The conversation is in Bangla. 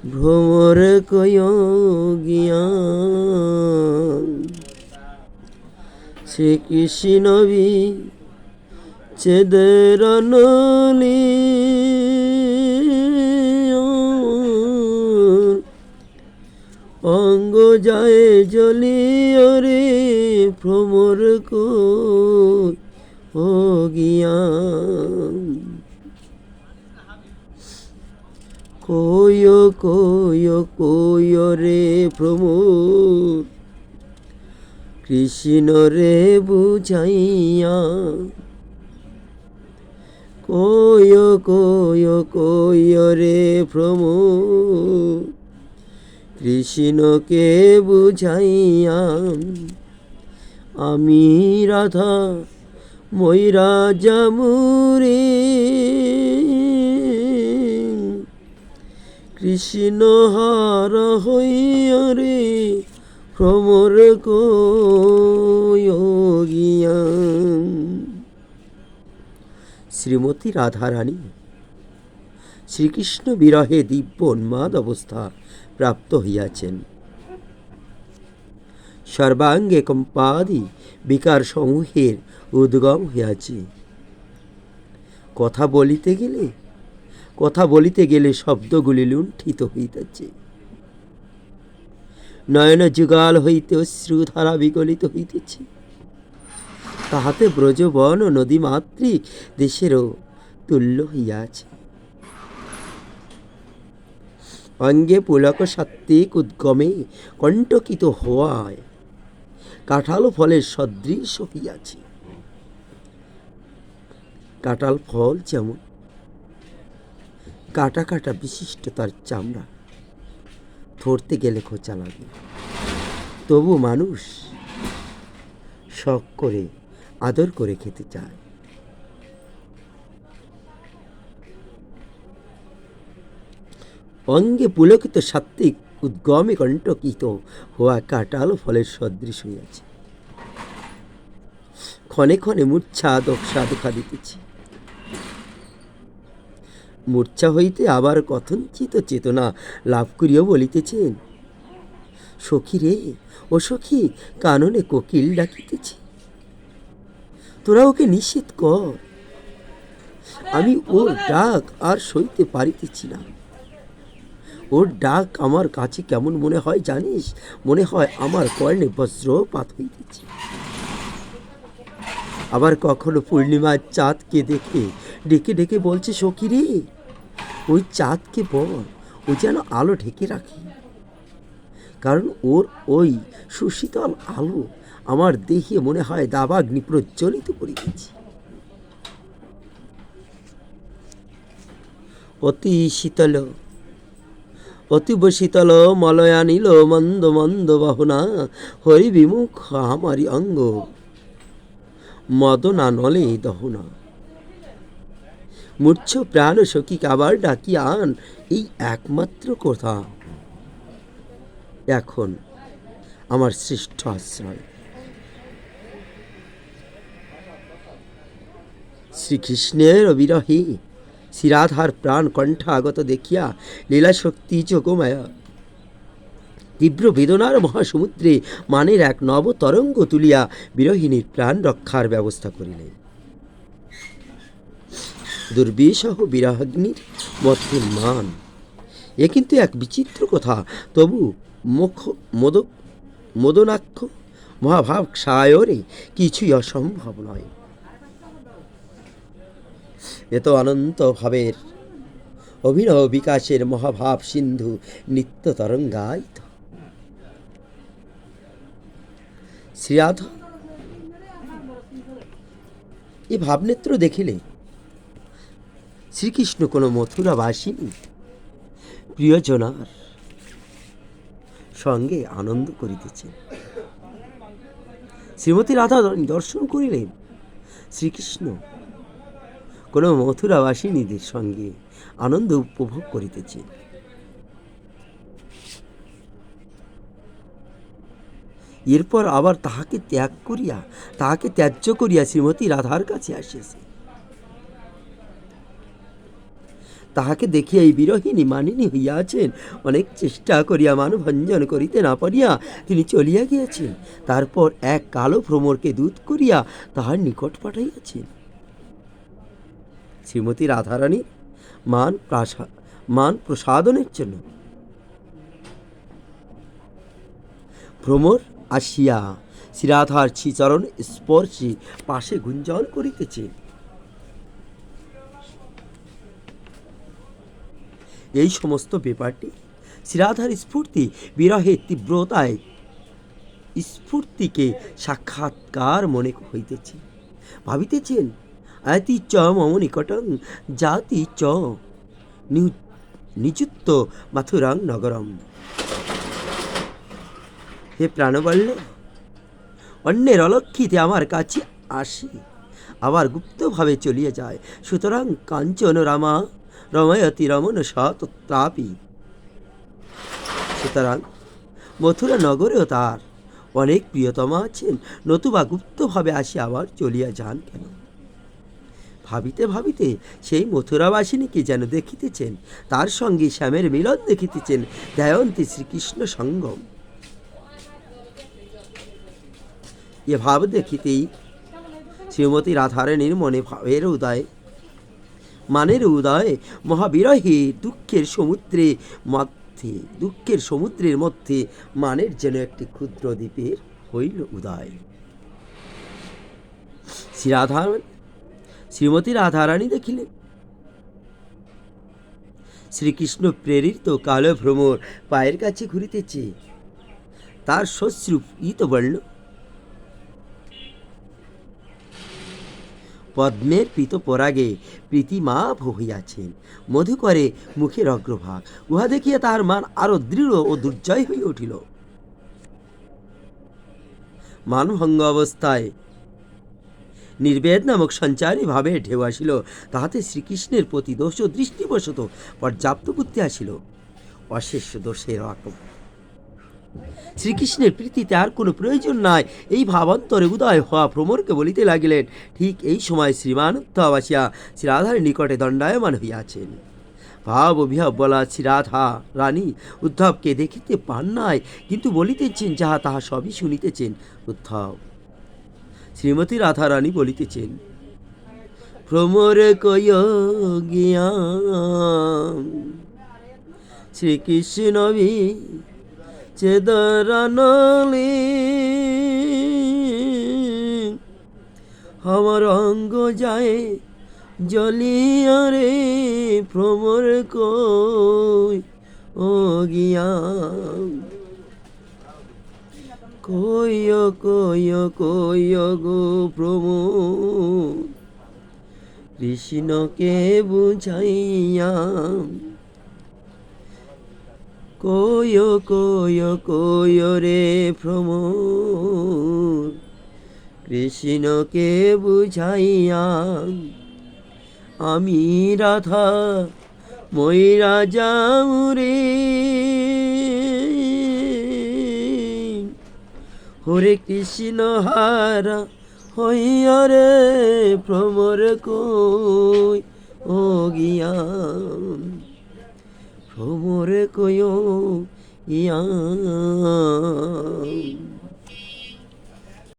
ভ্রমর কয় জ্ঞান শ্রীকৃষ্ণ বিচ্ছেদের নলি অঙ্গ যায় জলিয় রে ভ্রমর জ্ঞান কয় কয় কয় রে ভ্রমর কৃষ্ণ রে বুঝাইয়া কয় কয় কয় রে ভ্রমর কৃষ্ণকে বুঝাইয়া আমি রাধা ময়রা জামুরে কৃষ্ণ হার হইয়া রে ভ্রমর জ্ঞান। শ্রীমতী রাধারানী শ্রীকৃষ্ণ বিরহে দিব্য উন্মাদ অবস্থা প্রাপ্ত হইয়াছেন। সর্বাঙ্গে কম্পাদি বিকার সমূহের উদ্গম হইয়াছে। কথা বলিতে গেলে শব্দগুলি লুণ্ঠিত হইতেছে। নয়ন যুগাল হইতে অশ্রুধারা বিগলিত হইতেছে। তাহাতে ব্রজবন ও নদী মাতৃক দেশেরও তুল্য হইয়াছে। অঙ্গে পুলক সাত্ত্বিক উদ্গমে কণ্টকিত হওয়ায় কাঁঠাল ফলের সদৃশ হইয়াছে। কাঁঠাল ফল যেমন কাটা কাটা বিশিষ্ট তার চামড়া, ধরতে গেলে খোঁচা লাগে, তবু মানুষ শখ করে আদর করে খেতে চায়। অঙ্গে পুলকিত সাত্ত্বিক উদ্গমে কণ্টকিত হওয়া কাঁঠাল ফলের সদৃশ হইয়াছে। ক্ষণে ক্ষণে মূর্ছা দক্ষা দেখা দিতেছে। মূর্ছা হইতে আবার কথঞ্চিত চেতনা লাভ করিয়া বলিতেছেন, সখী রে ও সখী, কাননে কোকিল ডাকিতেছে, তোরা ওকে নিষেধ কর, আমি ওর ডাক আর সইতে পারিতেছি না। ওর ডাক আমার কাছে কেমন মনে হয় জানিস? মনে হয় আমার কর্ণে বজ্রপাত হইতেছে। আবার কখনো পূর্ণিমার চাঁদকে দেখে ডেকে ডেকে বলছে, সখী রে ওই চাঁদকে বল ও যেন আলো ঢেকে রাখে, কারণ ওর ওই সুশীতল আলো আমার দেহে মনে হয় দাবাগ্নি প্রজ্বলিত করিতেছে। অতীব শীতল মলয়ানিল মন্দ মন্দ বাহনা হরি বিমুখ আমারি অঙ্গ মদনা নলে দহনা। মূর্ছ প্রাণ সখীকে আবার ডাকি আন, এই একমাত্র কথা এখন আমার শ্রেষ্ঠ আশ্রয়। শ্রীকৃষ্ণের বিরহে শ্রীরাধার প্রাণ কণ্ঠাগত দেখিয়া লীলাশক্তি যোগমায়া তীব্র বেদনার মহাসমুদ্রে মানের এক নব তরঙ্গ তুলিয়া বিরহিণীর প্রাণ রক্ষার ব্যবস্থা করিলেন। দুর্বিষহ বিরাগ্নির মধ্যে মান, এ কিন্তু এক বিচিত্র কথা। তবু মদনাক্ষ মহাভাব সায়রে কিছুই অসম্ভব নয়। এ তো অনন্ত ভাবের অভিনব বিকাশের মহাভাব সিন্ধু নিত্য তরঙ্গায়িত। শ্রীরাধা এ ভাবনেত্র দেখিলে শ্রীকৃষ্ণ কোনো মথুরাবাসিনী প্রিয়জনার সঙ্গে আনন্দ করিতেছেন। শ্রীমতী রাধা দর্শন করিলেন শ্রীকৃষ্ণ কোনো মথুরাবাসিনীদের সঙ্গে আনন্দ উপভোগ করিতেছে। এরপর আবার তাহাকে ত্যায্য করিয়া শ্রীমতী রাধার কাছে আসিয়াছে। তাহাকে দেখিয়া এই বিরহিণী মানিনী হইয়াছেন। অনেক চেষ্টা করিয়া মানভঞ্জন করিতে না পারিয়া তিনি চলিয়া গিয়াছেন। তারপর এক কালো ভ্রমরকে দূত করিয়া তাহার নিকট পাঠাইয়াছেন। শ্রীমতী রাধারানীর মান প্রসাদনের জন্য ভ্রমর আসিয়া শ্রীরাধার শ্রীচরণ স্পর্শে পাশে গুঞ্জন করিতেছে। এই সমস্ত ব্যাপারটি শ্রীরাধার স্ফূর্তি বিরহের তীব্রতায় স্ফূর্তিকে সাক্ষাৎকার মনে হইতেছে। ভাবিতেছেন, আয়তি চ মম নিকটং জাতি চ নিযুক্ত মাথুরাং নগরম। হে প্রাণবল্ল, অন্যের অলক্ষিতে আমার কাছে আসে, আবার গুপ্তভাবে চলিয়ে যায়। সুতরাং কাঞ্চন রামা রময়তি রমন সত্রাপি। সুতরাং মথুরা নগরেও তার অনেক প্রিয়তমা আছেন, নতুবা গুপ্তভাবে আসি আবার চলিয়া যান কেন? ভাবিতে ভাবিতে সেই মথুরাবাসিনীকে যেন দেখিতেছেন, তার সঙ্গে শ্যামের মিলন দেখিতেছেন, দয়ন্তী শ্রীকৃষ্ণ সঙ্গম। এ ভাব দেখিতেই শ্রীমতী রাধারানীর মনে মানের উদয় মহাবিরহে দুঃখের সমুদ্রের মধ্যে মানের যেন একটি ক্ষুদ্র দ্বীপের হইল উদয়। শ্রীমতী রাধারানী দেখিলেন শ্রীকৃষ্ণ প্রেরিত কালো ভ্রমর পায়ের কাছে ঘুরিতেছে। তার সশ্রুপ ইতবর্ণ পদ্মের পীত পরাগে প্রীতিমাভ হইয়াছেন, মধুকরে মুখের অগ্রভাগ। উহা দেখিয়া তাহার মান আরো দৃঢ় ও দুর্জয় হইয়া উঠিল। মানভঙ্গ অবস্থায় নির্বেদ নামক সঞ্চারী ভাবে ঢেউ আসিল। তাহাতে শ্রীকৃষ্ণের প্রতি দোষ ও দৃষ্টিবশত পর্যাপ্ত বুদ্ধি আসিল। অশেষ দোষের শ্রীকৃষ্ণের প্রীতিতে আর কোনো প্রয়োজন নাই, এই ভাবান্তরে উদয় হওয়া ভ্রমরকে বলিতে লাগিলেন। ঠিক এই সময় শ্রীমান উদ্ধব আসিয়া শ্রীরাধার নিকটে দণ্ডায়মান হইয়াছেন। ভাব অভিভাব বলা শ্রীরাধা রানী উদ্ধবকে দেখিতে পান নাই, কিন্তু বলিতেছেন যাহা তাহা সবই শুনিতেছেন উদ্ধব। শ্রীমতী রাধা রানী বলিতেছেন, ভ্রমর কয় গিয়া শ্রীকৃষ্ণ চেদরানলি আমার অঙ্গ যায় জলিয়া রে ভ্রমর কই ও গিয়া কইয় কইয় কইয় গো ভ্রমর কৃষ্ণকে বুঝাইয়া কয় কয় কয় রে ভ্রমর কৃষ্ণকে বুঝাইয়া আমি রাধা ময়রা যাও রে হরে কৃষ্ণ হারা হইয়া রে ভ্রমর কই ও গিয়া ভ্রমর কয় ইয়া